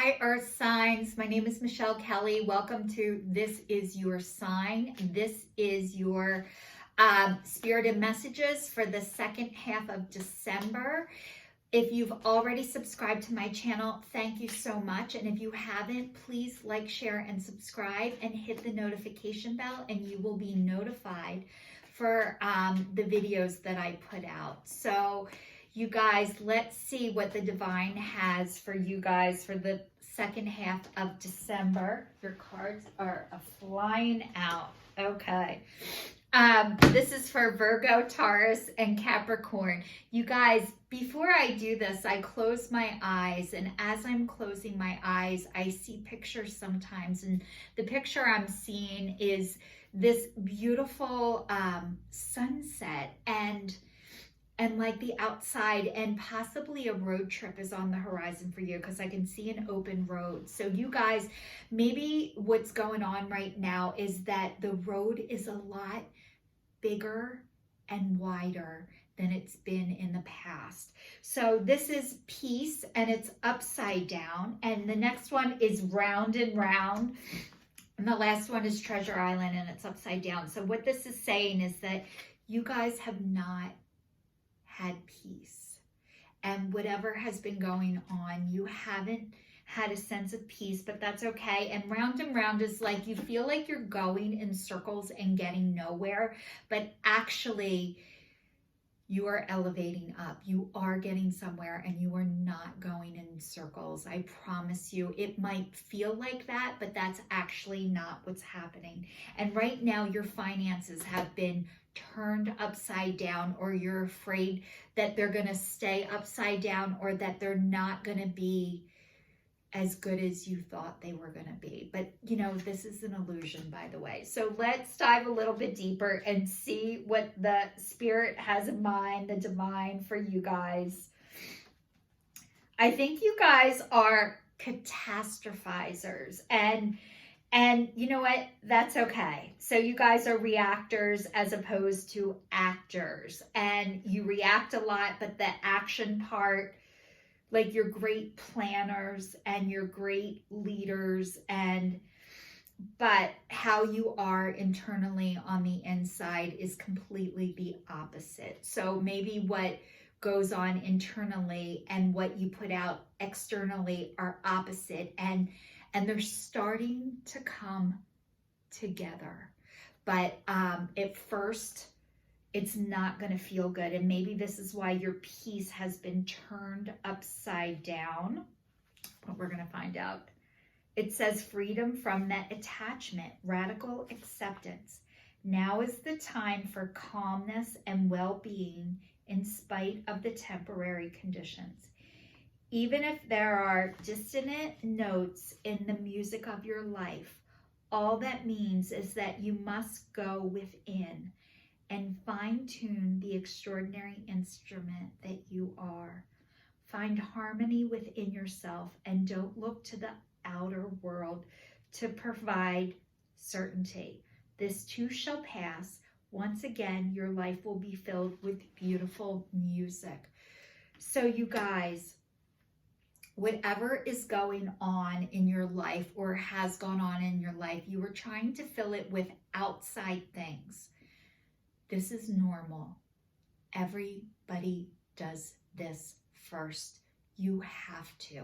Hi, Earth signs. My name is Michelle Kelly. Welcome to This Is Your Sign. This is your spirited messages for the second half of December. If you've already subscribed to my channel, thank you so much. And if you haven't, please like, share, and subscribe and hit the notification bell, and you will be notified for the videos that I put out. So you guys, let's see what the divine has for you guys for the second half of December. Your cards are flying out. Okay. This is for Virgo, Taurus, and Capricorn. You guys, before I do this, I close my eyes, and as I'm closing my eyes, I see pictures sometimes, and the picture I'm seeing is this beautiful sunset and like the outside, and possibly a road trip is on the horizon for you, because I can see an open road. So you guys, maybe what's going on right now is that the road is a lot bigger and wider than it's been in the past. So this is peace, and it's upside down, and the next one is round and round, and the last one is Treasure Island, and it's upside down. So what this is saying is that you guys have not had peace, and whatever has been going on, you haven't had a sense of peace, but that's okay. And round is like you feel like you're going in circles and getting nowhere, but actually you are elevating up. You are getting somewhere, and you are not going in circles. I promise you, it might feel like that, but that's actually not what's happening. And right now your finances have been turned upside down, or you're afraid that they're going to stay upside down, or that they're not going to be as good as you thought they were going to be. But you know, this is an illusion, by the way. So let's dive a little bit deeper and see what the spirit has in mind, the divine, for you guys. I think you guys are catastrophizers, and you know what? That's okay. So you guys are reactors as opposed to actors, and you react a lot, but the action part, like you're great planners and you're great leaders, but how you are internally on the inside is completely the opposite. So maybe what goes on internally and what you put out externally are opposite, and they're starting to come together. But at first, it's not going to feel good. And maybe this is why your peace has been turned upside down. But we're going to find out. It says freedom from that attachment, radical acceptance. Now is the time for calmness and well-being in spite of the temporary conditions. Even if there are dissonant notes in the music of your life, all that means is that you must go within and fine-tune the extraordinary instrument that you are. Find harmony within yourself, and don't look to the outer world to provide certainty. This too shall pass. Once again, your life will be filled with beautiful music. So you guys, whatever is going on in your life or has gone on in your life, you are trying to fill it with outside things. This is normal. Everybody does this first. You have to.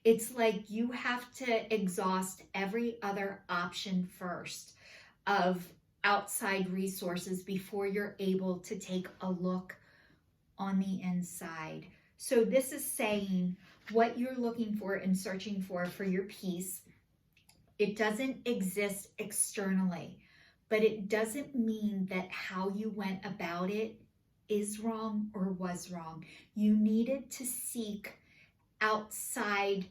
It's like you have to exhaust every other option first of outside resources before you're able to take a look on the inside. So this is saying what you're looking for and searching for your peace, it doesn't exist externally. But it doesn't mean that how you went about it is wrong or was wrong. You needed to seek outside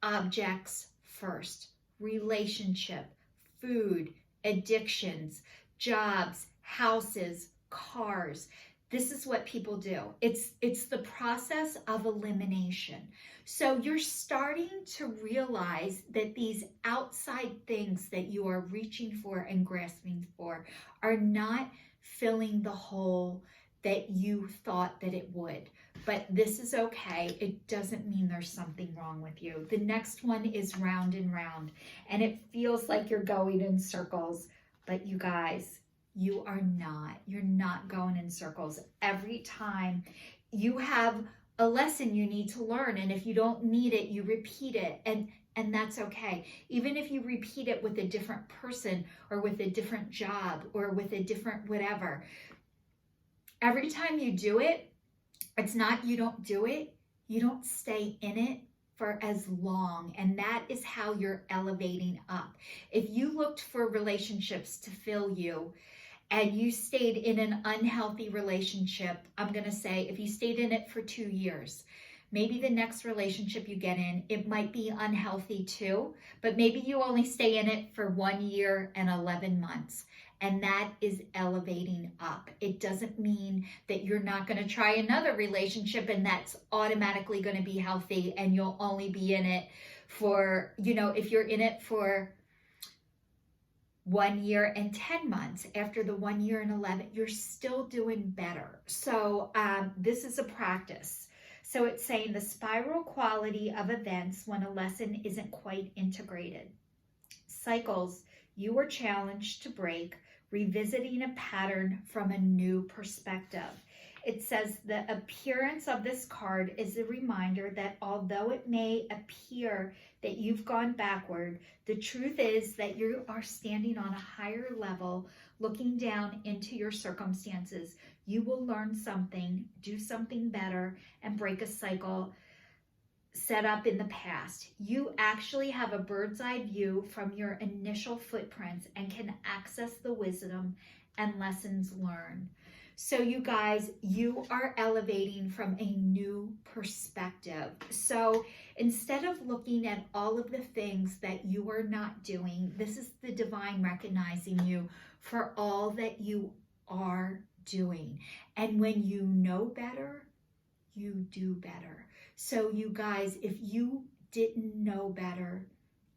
objects first. Relationship, food, addictions, jobs, houses, cars. This is what people do. It's the process of elimination. So you're starting to realize that these outside things that you are reaching for and grasping for are not filling the hole that you thought that it would. But this is okay. It doesn't mean there's something wrong with you. The next one is round and round, and it feels like you're going in circles, but you guys, you are not. You're not going in circles. Every time you have a lesson you need to learn, and if you don't need it, you repeat it, and that's okay. Even if you repeat it with a different person or with a different job or with a different whatever, every time you do it, it's not you don't do it, you don't stay in it for as long, and that is how you're elevating up. If you looked for relationships to fill you and you stayed in an unhealthy relationship, I'm going to say if you stayed in it for 2 years, maybe the next relationship you get in, it might be unhealthy too, but maybe you only stay in it for 1 year and 11 months. And that is elevating up. It doesn't mean that you're not going to try another relationship and that's automatically going to be healthy and you'll only be in it for, if you're in it for 1 year and 10 months, after the 1 year and 11, you're still doing better. So this is a practice. So it's saying the spiral quality of events when a lesson isn't quite integrated. Cycles you were challenged to break, revisiting a pattern from a new perspective. It says the appearance of this card is a reminder that although it may appear that you've gone backward, the truth is that you are standing on a higher level, looking down into your circumstances. You will learn something, do something better, and break a cycle set up in the past. You actually have a bird's eye view from your initial footprints and can access the wisdom and lessons learned. So you guys, you are elevating from a new perspective. So instead of looking at all of the things that you are not doing, this is the divine recognizing you for all that you are doing. And when you know better, you do better. So you guys, if you didn't know better,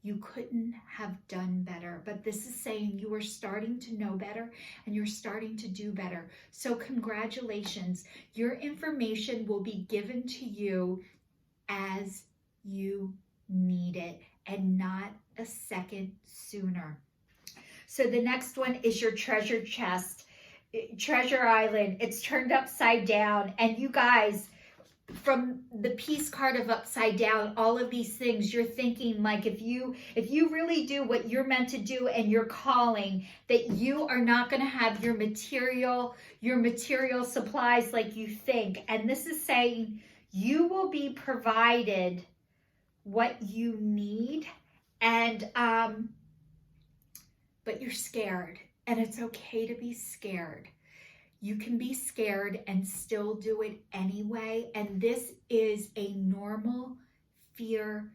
you couldn't have done better. But this is saying you are starting to know better and you're starting to do better. So congratulations. Your information will be given to you as you need it and not a second sooner. So the next one is your treasure chest, treasure island. It's turned upside down, and you guys, from the peace card of upside down, all of these things, you're thinking like if you really do what you're meant to do and you're calling, that you are not going to have your material supplies like you think. And this is saying you will be provided what you need, and but you're scared, and it's okay to be scared. You can be scared and still do it anyway. And this is a normal fear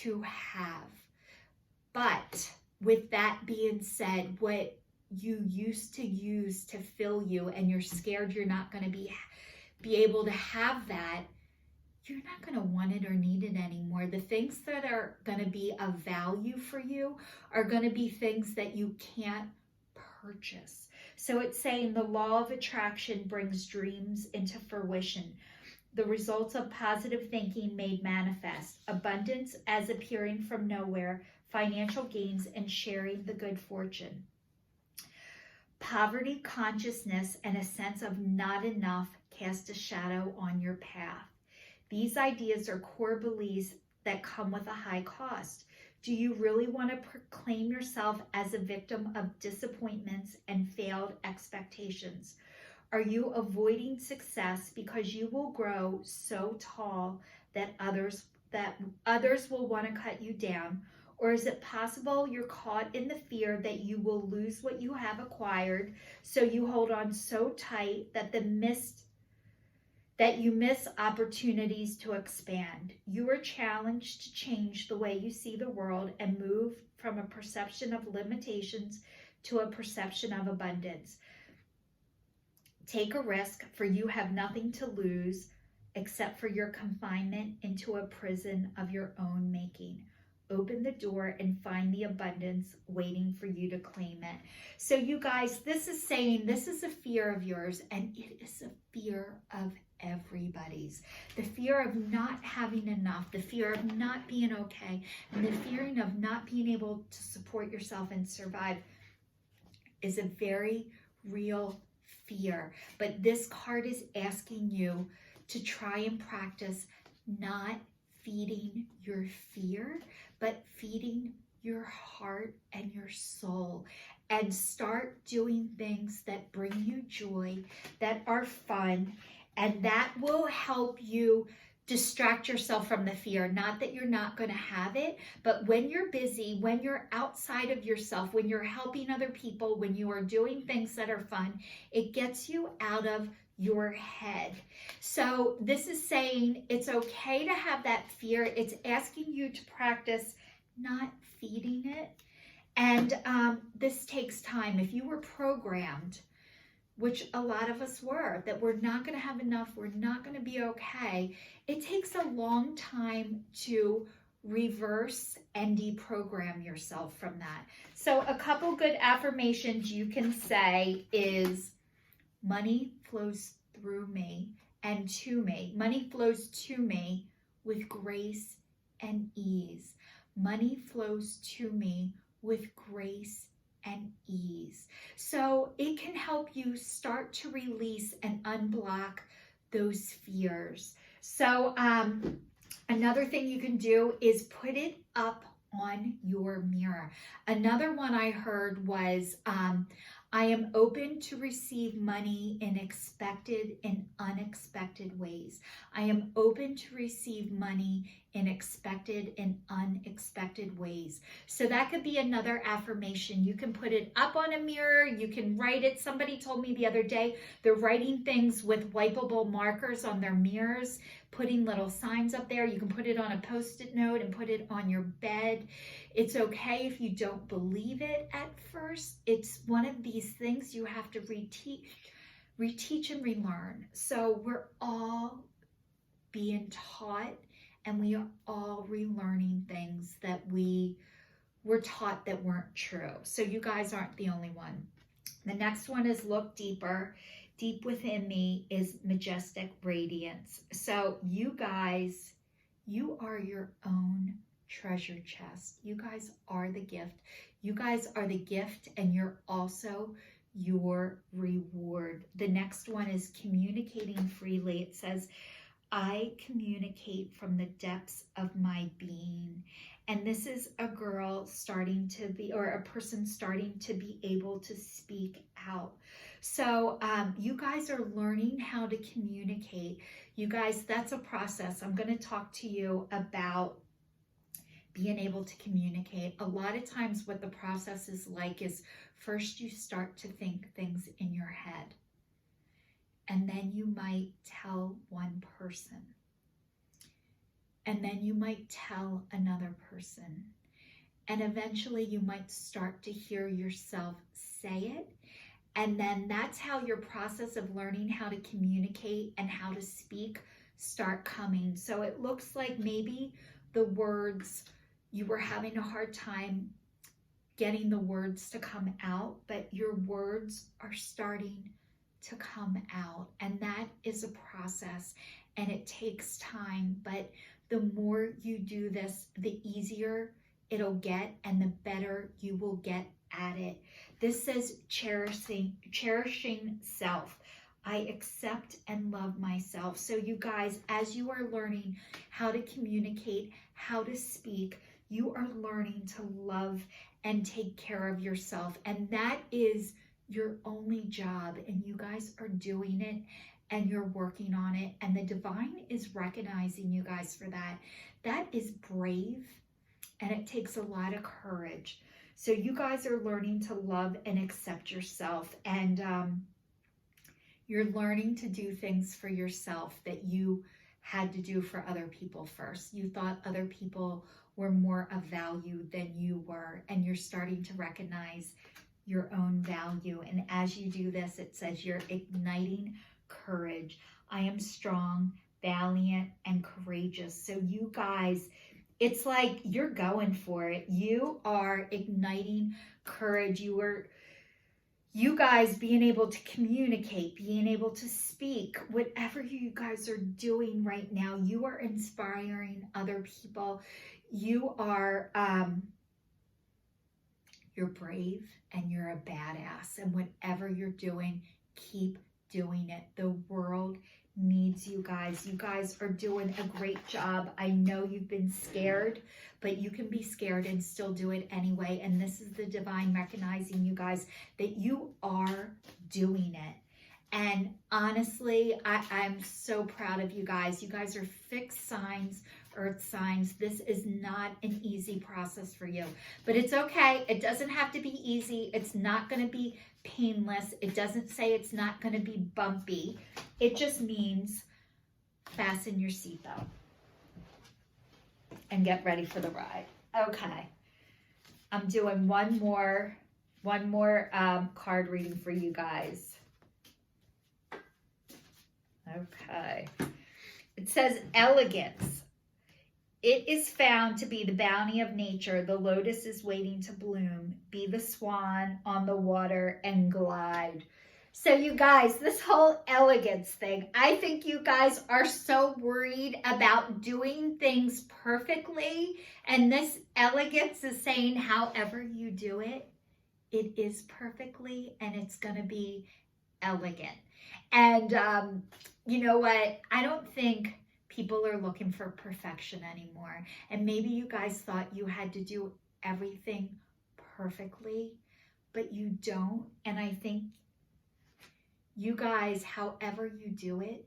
to have. But with that being said, what you used to use to fill you and you're scared you're not going to be able to have that, you're not going to want it or need it anymore. The things that are going to be of value for you are going to be things that you can't purchase. So it's saying the law of attraction brings dreams into fruition. The results of positive thinking made manifest. Abundance as appearing from nowhere. Financial gains and sharing the good fortune. Poverty consciousness and a sense of not enough cast a shadow on your path. These ideas are core beliefs that come with a high cost. Do you really want to proclaim yourself as a victim of disappointments and failed expectations? Are you avoiding success because you will grow so tall that others will want to cut you down? Or is it possible you're caught in the fear that you will lose what you have acquired, so you hold on so tight that you miss opportunities to expand? You are challenged to change the way you see the world and move from a perception of limitations to a perception of abundance. Take a risk, for you have nothing to lose except for your confinement into a prison of your own making. Open the door and find the abundance waiting for you to claim it. So you guys, this is saying this is a fear of yours, and it is a fear of everybody's. The fear of not having enough, the fear of not being okay, and the fearing of not being able to support yourself and survive is a very real fear. But this card is asking you to try and practice not feeding your fear, but feeding your heart and your soul, and start doing things that bring you joy, that are fun, and that will help you distract yourself from the fear. Not that you're not going to have it, but when you're busy, when you're outside of yourself, when you're helping other people, when you are doing things that are fun, it gets you out of your head. So this is saying it's okay to have that fear. It's asking you to practice not feeding it. And this takes time. If you were programmed, which a lot of us were, that we're not going to have enough, we're not going to be okay, it takes a long time to reverse and deprogram yourself from that. So a couple good affirmations you can say is, money flows through me and to me. Money flows to me with grace and ease. Money flows to me with grace and ease. So it can help you start to release and unblock those fears. So another thing you can do is put it up on your mirror. Another one I heard was, I am open to receive money in expected and unexpected ways. I am open to receive money in expected and unexpected ways. So that could be another affirmation. You can put it up on a mirror. You can write it. Somebody told me the other day they're writing things with wipeable markers on their mirrors, putting little signs up there. You can put it on a Post-it note and put it on your bed. It's okay if you don't believe it at first. It's one of these things you have to reteach and relearn. So we're all being taught, and we are all relearning things that we were taught that weren't true. So you guys aren't the only one. The next one is look deeper. Deep within me is majestic radiance. So you guys, you are your own treasure chest. You guys are the gift. You guys are the gift, and you're also your reward. The next one is communicating freely. It says, I communicate from the depths of my being. And this is a girl starting to be, or a person starting to be able to speak out. So you guys are learning how to communicate. You guys, that's a process. I'm going to talk to you about being able to communicate. A lot of times what the process is like is, first you start to think things in your head, and then you might tell one person, and then you might tell another person, and eventually you might start to hear yourself say it. And then that's how your process of learning how to communicate and how to speak start coming. So it looks like maybe the words, you were having a hard time getting the words to come out, but your words are starting to come out. And that is a process, and it takes time. But the more you do this, the easier it'll get, and the better you will get at it. This says cherishing self. I accept and love myself. So you guys, as you are learning how to communicate, how to speak, you are learning to love and take care of yourself. And that is your only job. And you guys are doing it, and you're working on it. And the divine is recognizing you guys for that. That is brave, and it takes a lot of courage. So you guys are learning to love and accept yourself, and you're learning to do things for yourself that you had to do for other people first. You thought other people were more of value than you were, and you're starting to recognize your own value. And as you do this, it says you're igniting courage. I am strong, valiant, and courageous. So you guys, it's like you're going for it. You are igniting courage. You guys being able to communicate, being able to speak, whatever you guys are doing right now, you are inspiring other people. You are, you're brave and you're a badass. And whatever you're doing, keep doing it. The world needs you guys. You guys are doing a great job. I know you've been scared, but you can be scared and still do it anyway. And this is the divine recognizing you guys that you are doing it. And honestly, I'm so proud of you guys. You guys are fixed signs, earth signs. This is not an easy process for you, but it's okay. It doesn't have to be easy. It's not going to be painless. It doesn't say it's not going to be bumpy. It just means fasten your seatbelt and get ready for the ride. Okay. I'm doing one more card reading for you guys. Okay. It says elegance. It is found to be the bounty of nature. The lotus is waiting to bloom. Be the swan on the water and glide. So you guys, this whole elegance thing, I think you guys are so worried about doing things perfectly. And this elegance is saying however you do it, it is perfectly and it's going to be elegant. And you know what? I don't think people are looking for perfection anymore. And maybe you guys thought you had to do everything perfectly, but you don't. And I think you guys, however you do it,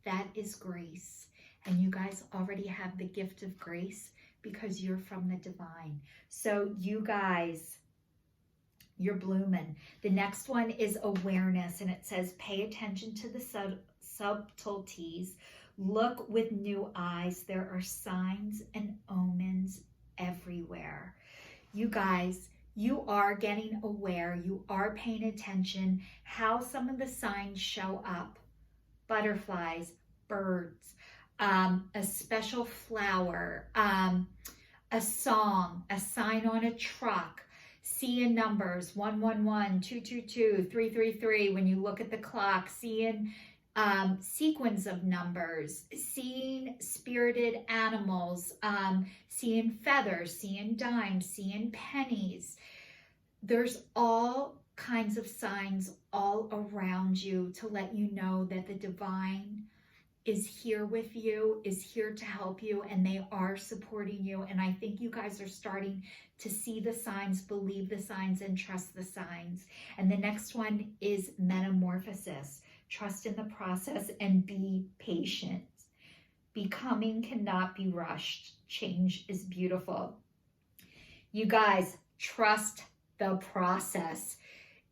that is grace. And you guys already have the gift of grace because you're from the divine. So you guys, you're blooming. The next one is awareness, and it says pay attention to the subtleties. Look with new eyes. There are signs and omens everywhere. You guys, you are getting aware. You are paying attention how some of the signs show up. Butterflies, birds, a special flower, a song, a sign on a truck, seeing numbers 111, 222, 333 when you look at the clock, seeing sequence of numbers, seeing spirited animals, seeing feathers, seeing dimes, seeing pennies. There's all kinds of signs all around you to let you know that the divine is here with you, is here to help you, and they are supporting you. And I think you guys are starting to see the signs, believe the signs, and trust the signs. And the next one is metamorphosis. Trust in the process and be patient. Becoming cannot be rushed. Change is beautiful. You guys, trust the process.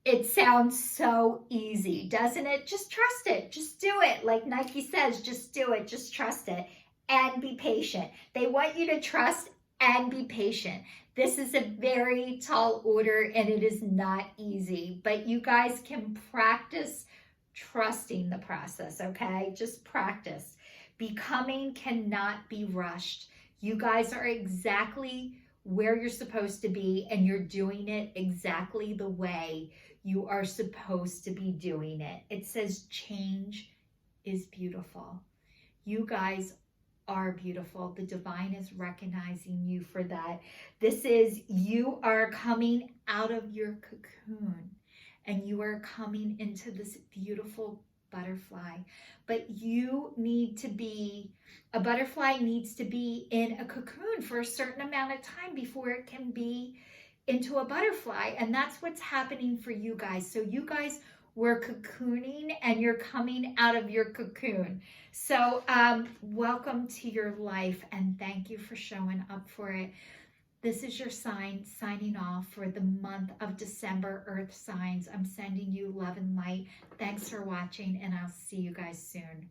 It sounds so easy, doesn't it? Just trust it. Just do it. Like Nike says, just do it. Just trust it and be patient. They want you to trust and be patient. This is a very tall order and it is not easy, but you guys can practice trusting the process, okay? Just practice. Becoming cannot be rushed. You guys are exactly where you're supposed to be and you're doing it exactly the way you are supposed to be doing it. It says change is beautiful. You guys are beautiful. The divine is recognizing you for that. This is, you are coming out of your cocoon and you are coming into this beautiful butterfly. But you need to be, a butterfly needs to be in a cocoon for a certain amount of time before it can be into a butterfly. And that's what's happening for you guys. So you guys were cocooning and you're coming out of your cocoon. So welcome to your life and thank you for showing up for it. This is your sign signing off for the month of December, Earth signs. I'm sending you love and light. Thanks for watching and I'll see you guys soon.